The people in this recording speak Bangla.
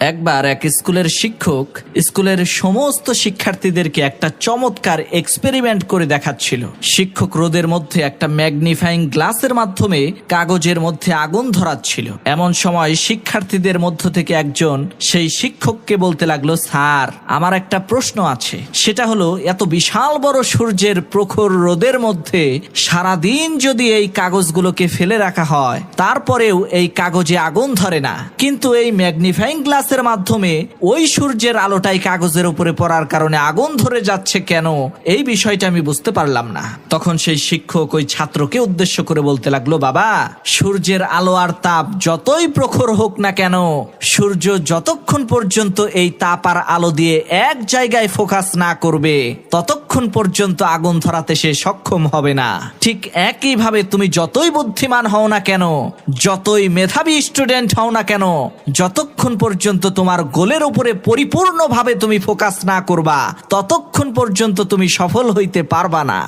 একবার এক স্কুলের শিক্ষক স্কুলের সমস্ত শিক্ষার্থীদেরকে একটা চমৎকার এক্সপেরিমেন্ট করে দেখাচ্ছিল। শিক্ষক রোদের মধ্যে একটা ম্যাগনিফাইং গ্লাসের মাধ্যমে কাগজের মধ্যে আগুন ধরাচ্ছিল। এমন সময় শিক্ষার্থীদের মধ্য থেকে একজন সেই শিক্ষককে বলতে লাগলো, স্যার, আমার একটা প্রশ্ন আছে। সেটা হলো, এত বিশাল বড় সূর্যের প্রখর রোদের মধ্যে সারাদিন যদি এই কাগজগুলোকে ফেলে রাখা হয়, তারপরেও এই কাগজে আগুন ধরে না, কিন্তু এই ম্যাগনিফাইং গ্লাসের মাধ্যমে ওই সূর্যের আলোটাই কাগজের উপরে পড়ার কারণে আগুন ধরে যাচ্ছে কেন? এই বিষয়টা আমি বুঝতে পারলাম না। তখন সেই শিক্ষক ওই ছাত্রকে উদ্দেশ্য করে বলতে লাগলো, বাবা, সূর্যের আলো আর তাপ যতই প্রখর হোক না কেন, সূর্য যতক্ষণ পর্যন্ত এই তাপ আর আলো দিয়ে এক জায়গায় ফোকাস না করবে, ততক্ষণ পর্যন্ত আগুন ধরাতে সে সক্ষম হবে না। ঠিক একইভাবে তুমি যতই বুদ্ধিমান হও না কেন, যতই মেধাবী স্টুডেন্ট হও না কেন, যতক্ষণ পর্যন্ত তোমার গোলের উপরে পরিপূর্ণভাবে তুমি ফোকাস না করবা, ততক্ষণ পর্যন্ত তুমি সফল হইতে পারবা না।